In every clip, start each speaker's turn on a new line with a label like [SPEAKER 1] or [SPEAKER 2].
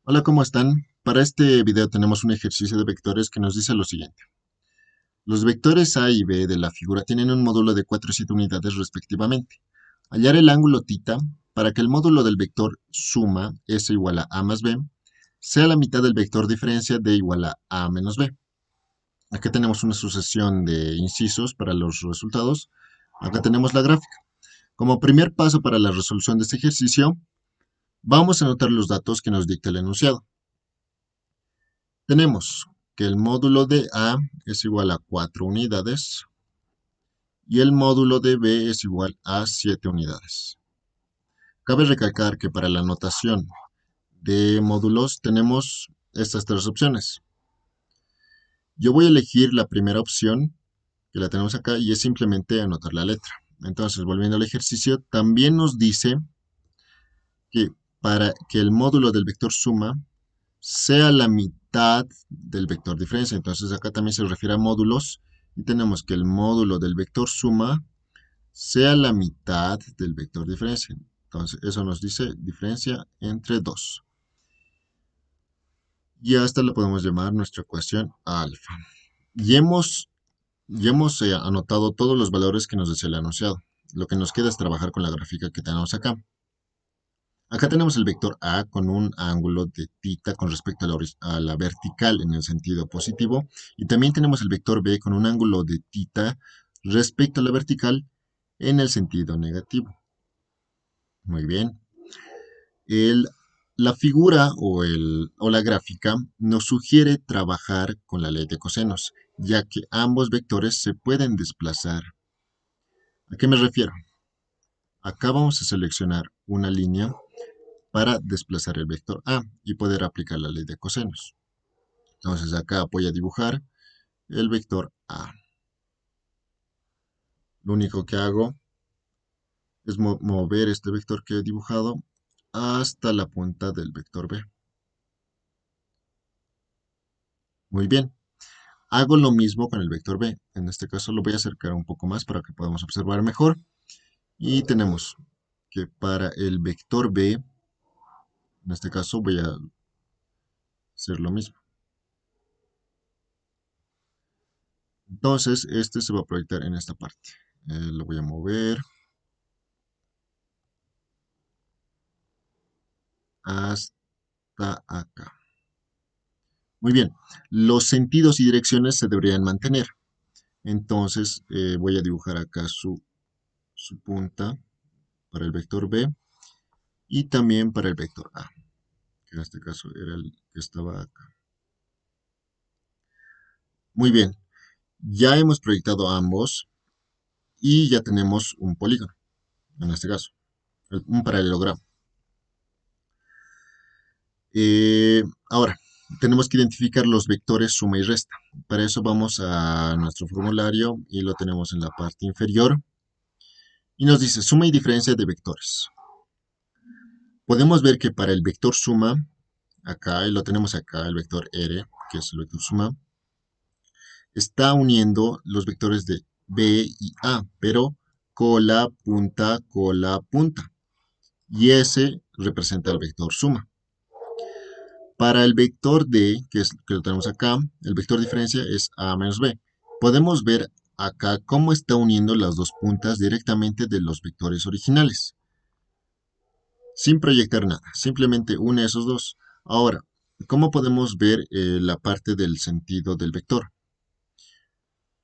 [SPEAKER 1] Hola, ¿cómo están? Para este video tenemos un ejercicio de vectores que nos dice lo siguiente. Los vectores A y B de la figura tienen un módulo de 4 y 7 unidades respectivamente. Hallar el ángulo θ para que el módulo del vector suma S igual a más B sea la mitad del vector diferencia D igual a menos B. Aquí tenemos una sucesión de incisos para los resultados. Acá tenemos la gráfica. Como primer paso para la resolución de este ejercicio, vamos a anotar los datos que nos dicta el enunciado. Tenemos que el módulo de A es igual a 4 unidades y el módulo de B es igual a 7 unidades. Cabe recalcar que para la notación de módulos tenemos estas tres opciones. Yo voy a elegir la primera opción, que la tenemos acá, y es simplemente anotar la letra. Entonces, volviendo al ejercicio, también nos dice que para que el módulo del vector suma sea la mitad del vector diferencia. Entonces acá también se refiere a módulos y tenemos que el módulo del vector suma sea la mitad del vector diferencia. Entonces eso nos dice diferencia entre 2. Y a esta le podemos llamar nuestra ecuación alfa. Y hemos anotado todos los valores que nos decía el enunciado. Lo que nos queda es trabajar con la gráfica que tenemos acá. Acá tenemos el vector A con un ángulo de θ con respecto a la vertical en el sentido positivo. Y también tenemos el vector B con un ángulo de θ respecto a la vertical en el sentido negativo. Muy bien. El- la figura o la gráfica nos sugiere trabajar con la ley de cosenos, ya que ambos vectores se pueden desplazar. ¿A qué me refiero? Acá vamos a seleccionar una línea para desplazar el vector A y poder aplicar la ley de cosenos. Entonces acá voy a dibujar el vector A. Lo único que hago es mover este vector que he dibujado hasta la punta del vector B. Muy bien. Hago lo mismo con el vector B. En este caso lo voy a acercar un poco más para que podamos observar mejor. Y tenemos que para el vector B, en este caso voy a hacer lo mismo. Entonces, este se va a proyectar en esta parte. Lo voy a mover hasta acá. Muy bien, los sentidos y direcciones se deberían mantener. Entonces, voy a dibujar acá su punta para el vector B y también para el vector A, que en este caso era el que estaba acá. Muy bien, ya hemos proyectado ambos y ya tenemos un polígono, en este caso, un paralelogramo. Ahora, tenemos que identificar los vectores suma y resta. Para eso vamos a nuestro formulario y lo tenemos en la parte inferior. Y nos dice suma y diferencia de vectores. Podemos ver que para el vector suma, acá, y lo tenemos acá, el vector R, que es el vector suma, está uniendo los vectores de B y A, pero cola, punta. Y ese representa el vector suma. Para el vector D, que lo tenemos acá, el vector diferencia es A menos B. Podemos ver acá cómo está uniendo las dos puntas directamente de los vectores originales, sin proyectar nada, simplemente une esos dos. Ahora, ¿cómo podemos ver la parte del sentido del vector?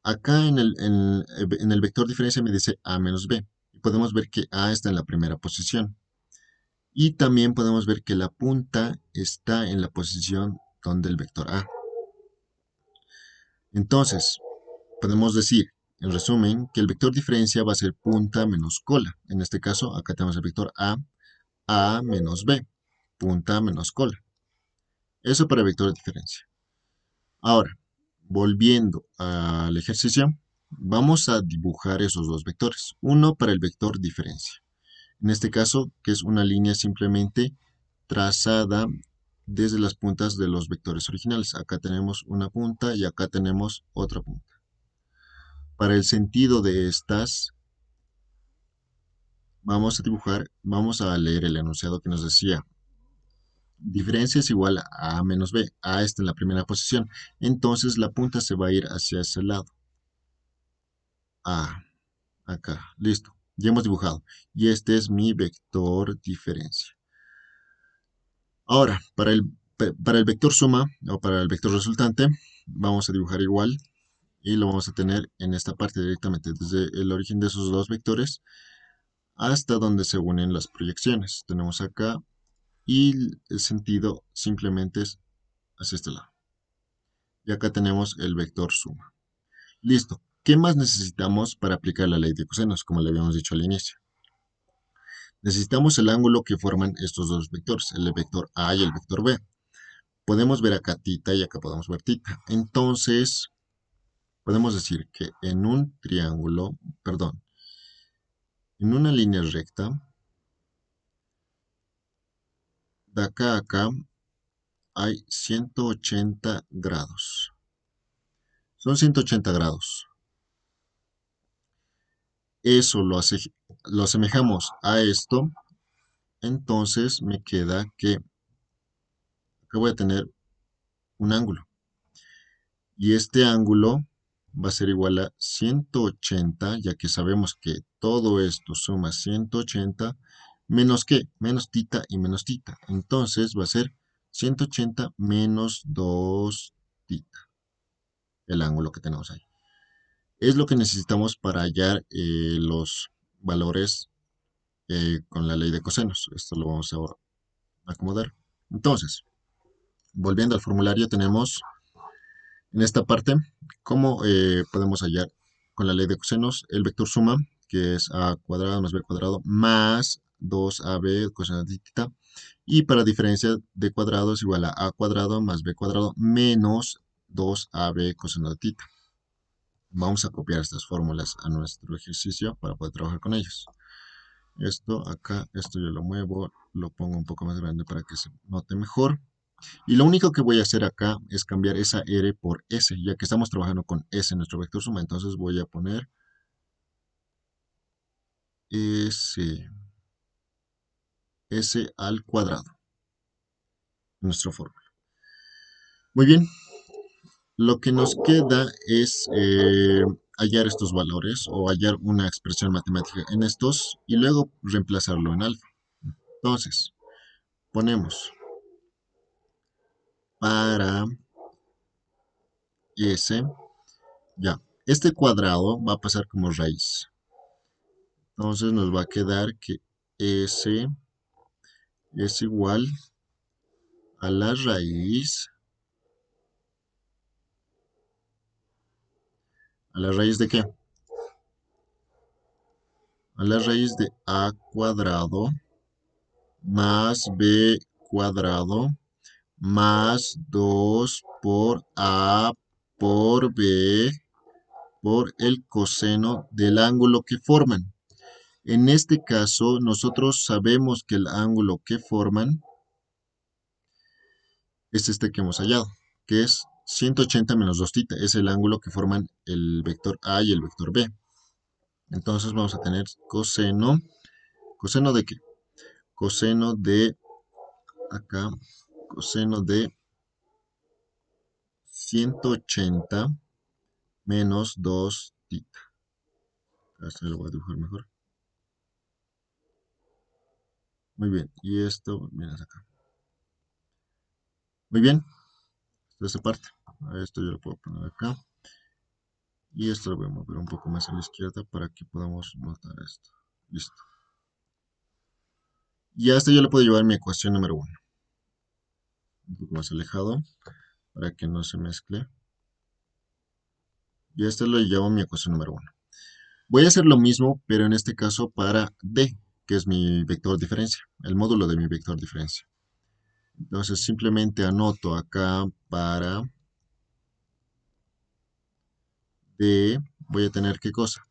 [SPEAKER 1] Acá en el vector diferencia me dice A menos B. Y podemos ver que A está en la primera posición. Y también podemos ver que la punta está en la posición donde el vector A. Entonces, podemos decir, en resumen, que el vector diferencia va a ser punta menos cola. En este caso, acá tenemos el vector A menos B, punta menos cola. Eso para el vector de diferencia. Ahora, volviendo al ejercicio, vamos a dibujar esos dos vectores. Uno para el vector diferencia. En este caso, que es una línea simplemente trazada desde las puntas de los vectores originales. Acá tenemos una punta y acá tenemos otra punta. Para el sentido de estas, vamos a leer el enunciado que nos decía. Diferencia es igual a A menos B. A está en la primera posición. Entonces la punta se va a ir hacia ese lado. A, acá. Listo. Ya hemos dibujado. Y este es mi vector diferencia. Ahora, para el vector suma o para el vector resultante, vamos a dibujar igual y lo vamos a tener en esta parte directamente, desde el origen de esos dos vectores hasta donde se unen las proyecciones. Tenemos acá y el sentido simplemente es hacia este lado. Y acá tenemos el vector suma. Listo. ¿Qué más necesitamos para aplicar la ley de cosenos, como le habíamos dicho al inicio? Necesitamos el ángulo que forman estos dos vectores, el vector A y el vector B. Podemos ver acá tita y acá podemos ver tita. Entonces, podemos decir que en un triángulo, perdón, en una línea recta, de acá a acá hay 180 grados. Son 180 grados. Eso lo asemejamos a esto. Entonces me queda que acá voy a tener un ángulo. Y este ángulo va a ser igual a 180, ya que sabemos que todo esto suma 180, menos qué, menos tita y menos tita. Entonces va a ser 180 menos 2 tita, el ángulo que tenemos ahí. Es lo que necesitamos para hallar los valores con la ley de cosenos. Esto lo vamos a acomodar. Entonces, volviendo al formulario, tenemos en esta parte cómo podemos hallar con la ley de cosenos el vector suma, que es a cuadrado más b cuadrado más 2ab coseno de tita. Y para diferencia de cuadrado es igual a cuadrado más b cuadrado menos 2ab coseno de tita. Vamos a copiar estas fórmulas a nuestro ejercicio para poder trabajar con ellos. Esto acá, esto yo lo muevo, lo pongo un poco más grande para que se note mejor. Y lo único que voy a hacer acá es cambiar esa R por S, ya que estamos trabajando con S en nuestro vector suma. Entonces voy a poner S, S al cuadrado, en nuestra fórmula. Muy bien, lo que nos queda es hallar estos valores o hallar una expresión matemática en estos y luego reemplazarlo en alfa. Entonces, ponemos para S, ya, este cuadrado va a pasar como raíz. Entonces nos va a quedar que S es igual a la raíz, ¿a la raíz de qué? A la raíz de a cuadrado más b cuadrado más 2 por a por b por el coseno del ángulo que forman. En este caso, nosotros sabemos que el ángulo que forman es este que hemos hallado, que es 180 menos 2 tita, es el ángulo que forman el vector A y el vector B. Entonces vamos a tener coseno, ¿coseno de qué? Coseno de, acá, coseno de 180 menos 2 tita. Esto lo voy a dibujar mejor. Muy bien, y esto, miren acá. Muy bien, esta parte. Esto yo lo puedo poner acá. Y esto lo voy a mover un poco más a la izquierda para que podamos notar esto. Listo. Y a esto yo le puedo llevar mi ecuación número 1. Un poco más alejado para que no se mezcle. Y a esto lo llevo mi ecuación número 1. Voy a hacer lo mismo, pero en este caso para D, que es mi vector diferencia, el módulo de mi vector diferencia. Entonces simplemente anoto acá para D, voy a tener ¿qué cosa?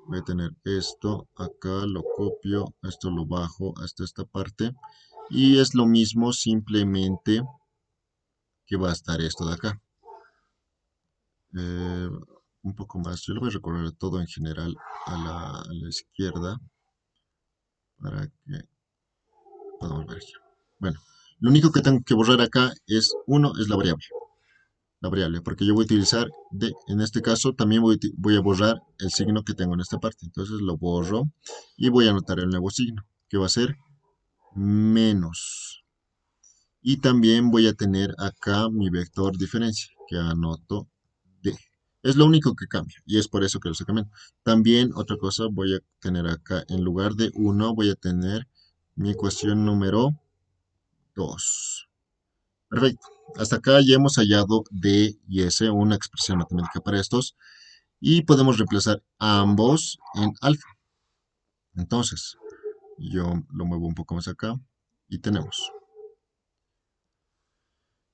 [SPEAKER 1] Voy a tener esto, acá lo copio, esto lo bajo hasta esta parte. Y es lo mismo, simplemente que va a estar esto de acá. Un poco más, yo lo voy a recorrer todo en general a la izquierda para que podamos ver aquí. Bueno, lo único que tengo que borrar acá es, uno, es la variable, porque yo voy a utilizar en este caso también voy a borrar el signo que tengo en esta parte. Entonces lo borro y voy a anotar el nuevo signo, que va a ser menos. Y también voy a tener acá mi vector diferencia, que anoto D. Es lo único que cambia y es por eso que lo estoy cambiando. También otra cosa voy a tener acá, en lugar de uno voy a tener mi ecuación número 2. Perfecto. Hasta acá ya hemos hallado D y S, una expresión matemática para estos, y podemos reemplazar ambos en alfa. Entonces, yo lo muevo un poco más acá y tenemos.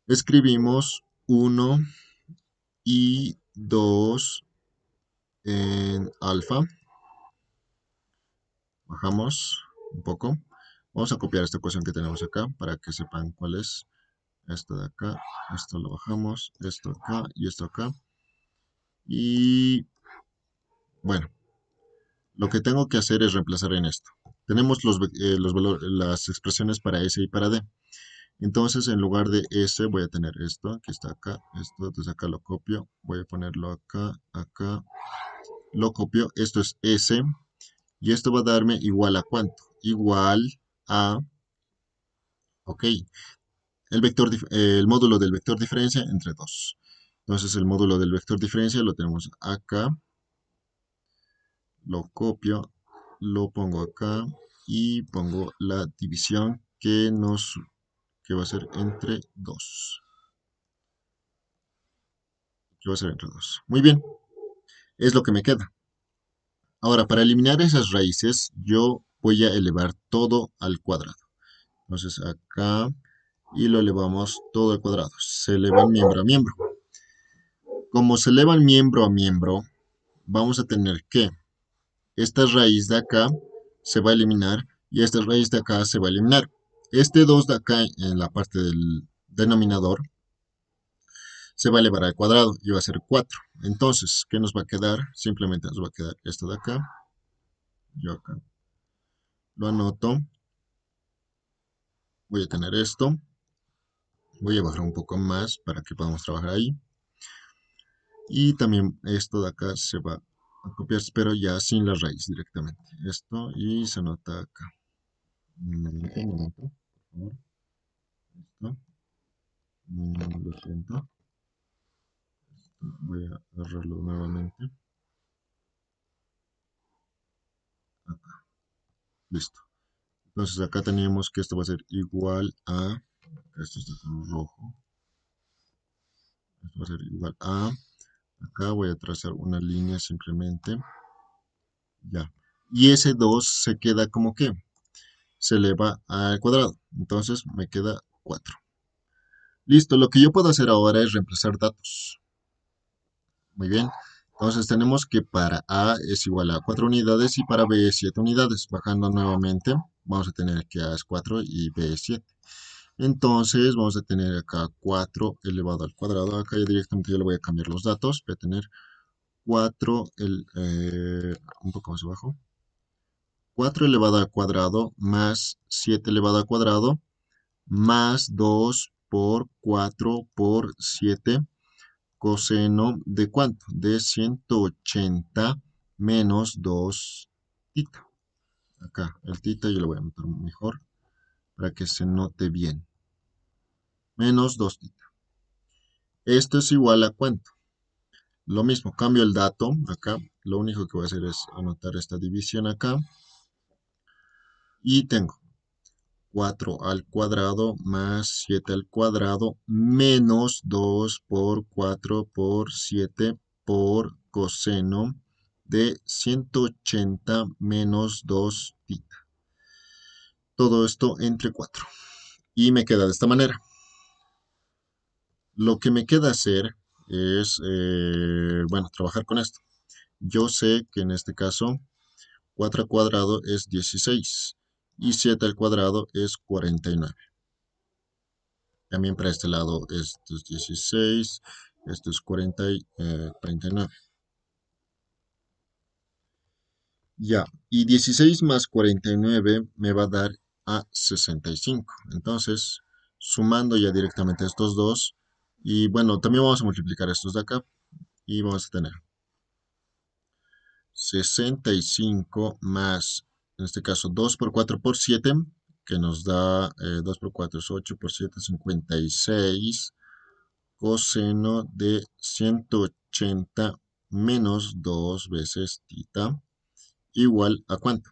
[SPEAKER 1] Escribimos uno y 2 en alfa. Bajamos un poco. Vamos a copiar esta ecuación que tenemos acá para que sepan cuál es. Esto de acá, esto lo bajamos, esto acá y esto acá. Y bueno, lo que tengo que hacer es reemplazar en esto. Tenemos las expresiones para S y para D. Entonces, en lugar de S, voy a tener esto, que está acá, esto, desde acá lo copio, voy a ponerlo acá, acá, lo copio, esto es S, y esto va a darme igual a ¿cuánto? Igual a, ok, el módulo del vector diferencia entre 2. Entonces, el módulo del vector diferencia lo tenemos acá, lo copio, lo pongo acá y pongo la división que va a ser entre 2. Que va a ser entre 2. Muy bien, es lo que me queda. Ahora, para eliminar esas raíces, yo voy a elevar todo al cuadrado. Entonces, acá y lo elevamos todo al cuadrado. Se eleva miembro a miembro. Como se eleva miembro a miembro, vamos a tener que esta raíz de acá se va a eliminar y esta raíz de acá se va a eliminar. Este 2 de acá en la parte del denominador se va a elevar al cuadrado y va a ser 4. Entonces, ¿qué nos va a quedar? Simplemente nos va a quedar esto de acá. Yo acá lo anoto. Voy a tener esto. Voy a bajar un poco más para que podamos trabajar ahí. Y también esto de acá se va a copiar, pero ya sin la raíz directamente. Esto y se anota acá. Un momento, por favor. Esto. Lo siento. Voy a agarrarlo nuevamente. Acá. Listo. Entonces acá teníamos que esto va a ser igual a, esto está en rojo, esto va a ser igual a, acá voy a trazar una línea simplemente, ya. Y ese 2 se queda como que se eleva al cuadrado, entonces me queda 4. Listo, lo que yo puedo hacer ahora es reemplazar datos. Muy bien. Entonces tenemos que para A es igual a 4 unidades y para B es 7 unidades. Bajando nuevamente, vamos a tener que A es 4 y B es 7. Entonces vamos a tener acá 4 elevado al cuadrado. Acá ya directamente yo le voy a cambiar los datos. Voy a tener 4, un poco más abajo. 4 elevado al cuadrado más 7 elevado al cuadrado más 2 por 4 por 7 coseno de ¿cuánto? De 180 menos 2 tita. Acá el tita yo lo voy a anotar mejor para que se note bien. Menos 2 tita. Esto es igual a ¿cuánto? Lo mismo, cambio el dato acá. Lo único que voy a hacer es anotar esta división acá. Y tengo 4 al cuadrado más 7 al cuadrado menos 2 por 4 por 7 por coseno de 180 menos 2 tita. Todo esto entre 4. Y me queda de esta manera. Lo que me queda hacer es, bueno, trabajar con esto. Yo sé que en este caso 4 al cuadrado es 16 y 7 al cuadrado es 49. También para este lado esto es 16, esto es 49. Ya, y 16 más 49 me va a dar a 65. Entonces, sumando ya directamente estos dos, y bueno, también vamos a multiplicar estos de acá, y vamos a tener 65 más, en este caso, 2 por 4 por 7, que nos da 2 por 4 es 8 por 7, 56, coseno de 180 menos 2 veces tita, igual a ¿cuánto?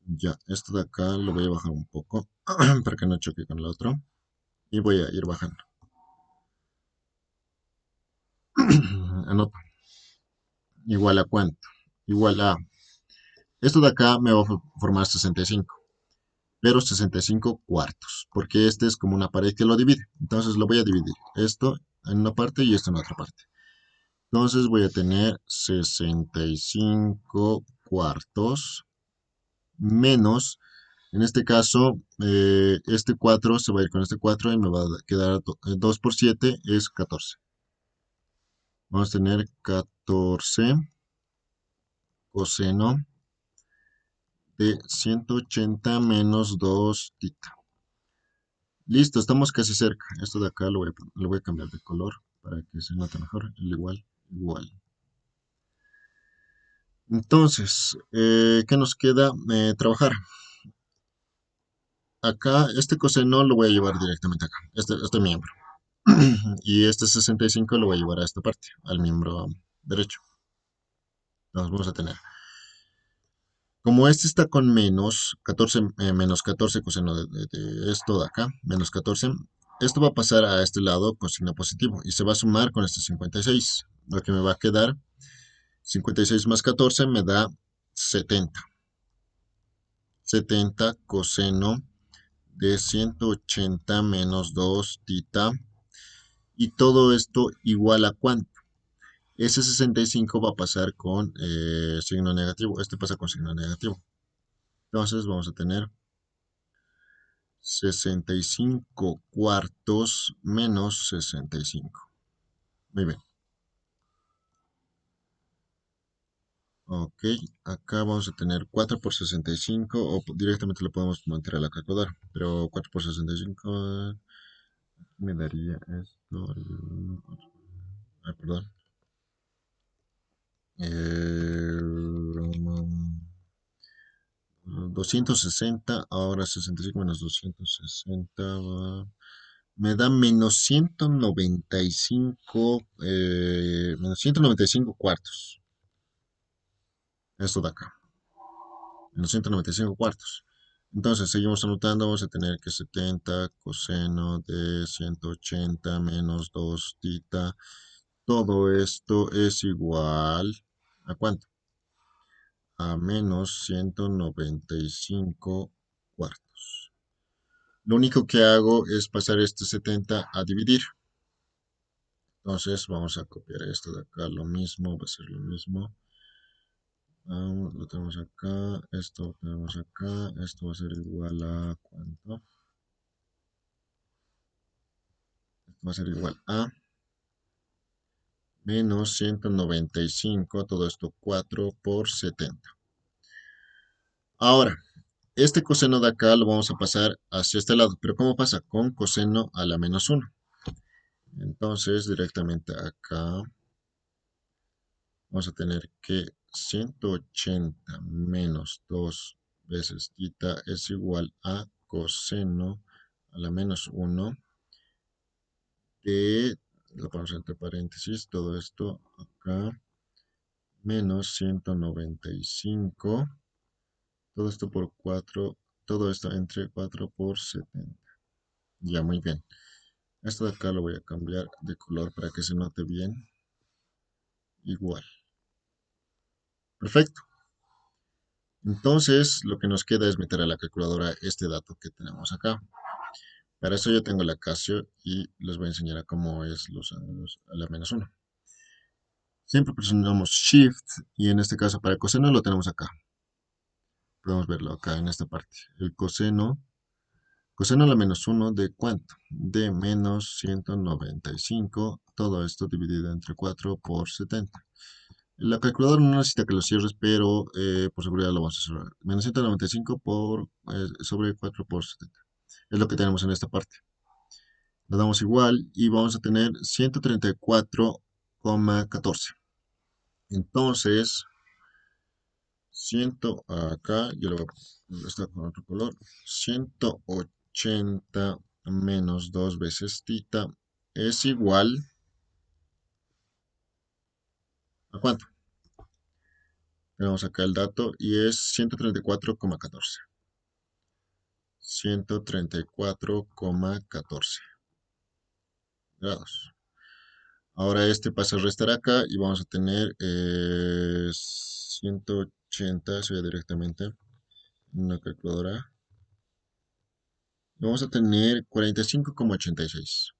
[SPEAKER 1] Ya, esto de acá lo voy a bajar un poco para que no choque con el otro. Y voy a ir bajando. Anoto. Igual a ¿cuánto? Igual a... Esto de acá me va a formar 65, pero 65 cuartos, porque este es como una pared que lo divide. Entonces lo voy a dividir. Esto en una parte y esto en otra parte. Entonces voy a tener 65 cuartos menos, en este caso, este 4 se va a ir con este 4 y me va a quedar 2 por 7 es 14. Vamos a tener 14 coseno de 180 menos 2 tita. Listo, estamos casi cerca. Esto de acá lo voy a cambiar de color para que se note mejor. El igual, igual. Entonces, ¿qué nos queda? Trabajar. Acá, este coseno lo voy a llevar directamente acá, este miembro. Y este 65 lo voy a llevar a esta parte, al miembro derecho. Entonces vamos a tener, como este está con menos 14, menos 14 coseno de esto de acá, menos 14, esto va a pasar a este lado con signo positivo y se va a sumar con este 56. Lo que me va a quedar, 56 más 14 me da 70. 70 coseno de 180 menos 2 tita. Y todo esto igual a ¿cuánto? Ese 65 va a pasar con signo negativo. Este pasa con signo negativo. Entonces vamos a tener 65 cuartos menos 65. Muy bien. Ok, acá vamos a tener 4 por 65 o directamente lo podemos meter a la calculadora. Pero 4 por 65 me daría esto. Ay, perdón. Eh, 260, ahora 65 menos 260 me da menos 195, menos 195 cuartos. Esto de acá, menos 195 cuartos. Entonces, seguimos anotando, vamos a tener que 70 coseno de 180 menos 2 tita. Todo esto es igual a ¿cuánto? A menos 195 cuartos. Lo único que hago es pasar este 70 a dividir. Entonces vamos a copiar esto de acá, lo mismo, va a ser lo mismo. Lo tenemos acá, esto lo tenemos acá, esto va a ser igual a ¿cuánto? Esto va a ser igual a menos 195, todo esto 4 por 70. Ahora, este coseno de acá lo vamos a pasar hacia este lado, pero ¿cómo pasa? Con coseno a la menos 1. Entonces, directamente acá vamos a tener que 180 menos 2 veces tita es igual a coseno a la menos 1 de, lo ponemos entre paréntesis, todo esto acá, menos 195, todo esto por 4, todo esto entre 4 por 70. Ya, muy bien. Esto de acá lo voy a cambiar de color para que se note bien. Igual. Perfecto. Entonces, lo que nos queda es meter a la calculadora este dato que tenemos acá. Para eso yo tengo la Casio y les voy a enseñar a cómo es los ángulos a la menos 1. Siempre presionamos Shift y en este caso para el coseno lo tenemos acá. Podemos verlo acá en esta parte. El coseno a la menos 1 de ¿cuánto? De menos 195. Todo esto dividido entre 4 por 70. La calculadora no necesita que lo cierres, pero por seguridad lo vamos a cerrar. Menos 195 sobre 4 por 70. Es lo que tenemos en esta parte. Le damos igual y vamos a tener 134,14. Entonces, 100 acá, yo lo voy a estar con otro color. 180 menos 2 veces tita es igual ¿a cuánto? Tenemos acá el dato y es 134,14. 134,14 grados. Ahora este pasa a restar acá y vamos a tener 180, eso ya directamente en una calculadora. Vamos a tener 45,86.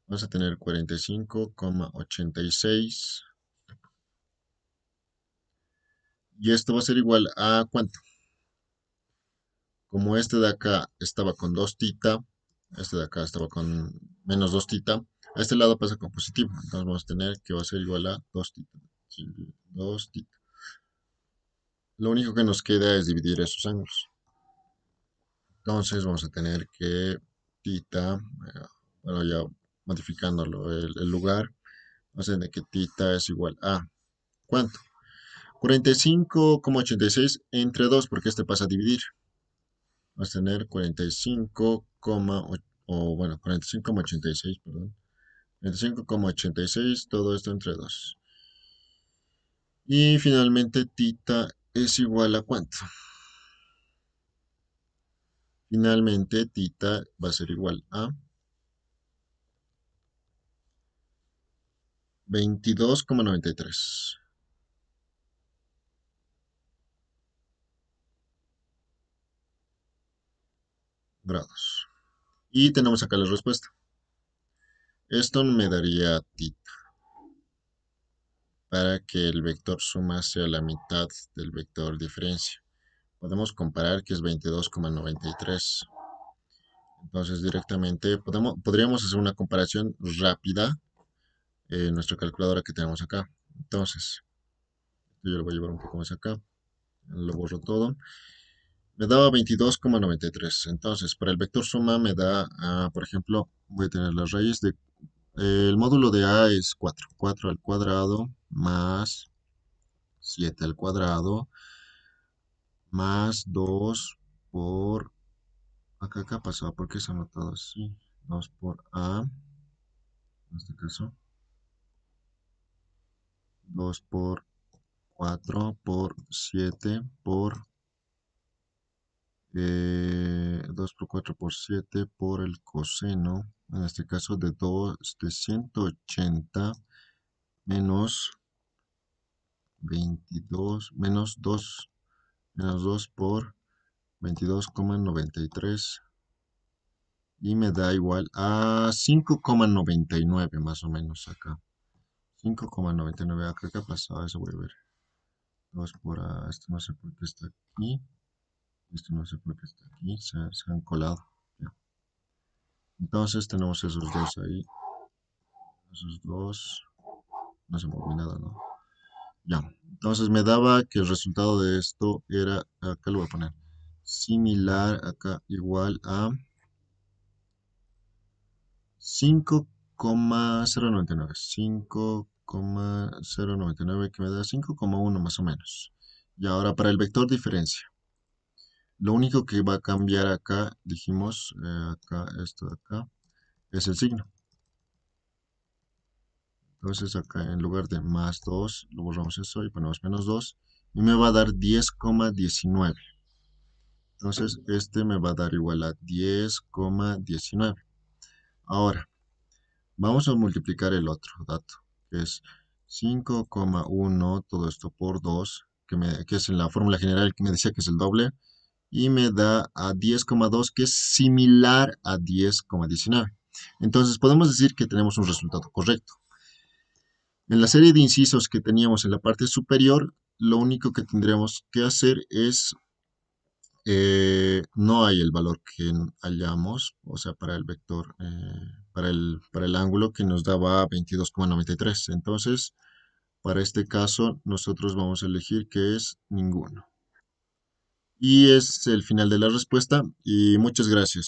[SPEAKER 1] Vamos a tener 45,86. Y esto va a ser igual a ¿cuánto? Como este de acá estaba con 2 tita, este de acá estaba con menos 2 tita, a este lado pasa con positivo. Entonces vamos a tener que va a ser igual a 2 tita. Sí, 2 tita. Lo único que nos queda es dividir esos ángulos. Entonces vamos a tener que tita, bueno, ya modificándolo el lugar, vamos a tener que tita es igual a ¿cuánto? 45,86 entre 2, porque este pasa a dividir. Vamos a tener 45, o bueno, 45,86, perdón. 45,86, todo esto entre 2. Y finalmente tita es igual a ¿cuánto? Finalmente tita va a ser igual a 22,93 grados. Y tenemos acá la respuesta. Esto me daría tita para que el vector suma sea la mitad del vector diferencia. Podemos comparar que es 22,93. Entonces directamente podríamos hacer una comparación rápida en nuestra calculadora que tenemos acá. Entonces, yo lo voy a llevar un poco más acá. Lo borro todo. Me daba 22,93. Entonces, para el vector suma me da, por ejemplo, voy a tener la raíz de... el módulo de A es 4. 4 al cuadrado más 7 al cuadrado más 2 por... Acá pasaba, ¿por qué se ha anotado así? 2 por A, en este caso. 2 por 4 por 7 por 2 por 4 por 7 por el coseno, en este caso de 180 menos 22, menos 2 por 22,93 y me da igual a 5,99 más o menos acá. 5,99 acá, ¿qué ha pasado? Eso voy a ver. 2 por A, esto no sé por qué está aquí. Esto no sé por qué está aquí, se han colado. Ya. Entonces tenemos esos dos ahí. Esos dos. No se movió nada, ¿no? Ya. Entonces me daba que el resultado de esto era, acá lo voy a poner, similar, acá igual a 5,099. 5,099 que me da 5,1 más o menos. Y ahora para el vector diferencia. Lo único que va a cambiar acá, dijimos, acá, esto de acá, es el signo. Entonces acá en lugar de más 2 lo borramos eso y ponemos menos 2 y me va a dar 10,19. Entonces este me va a dar igual a 10,19. Ahora, vamos a multiplicar el otro dato, que es 5,1, todo esto por 2, que es en la fórmula general que me decía que es el doble, y me da a 10,2, que es similar a 10,19. Entonces podemos decir que tenemos un resultado correcto. En la serie de incisos que teníamos en la parte superior, lo único que tendremos que hacer es, no hay el valor que hallamos, o sea, para el vector, para el ángulo que nos daba 22,93. Entonces, Para este caso, nosotros vamos a elegir que es ninguno. Y es el final de la respuesta y muchas gracias.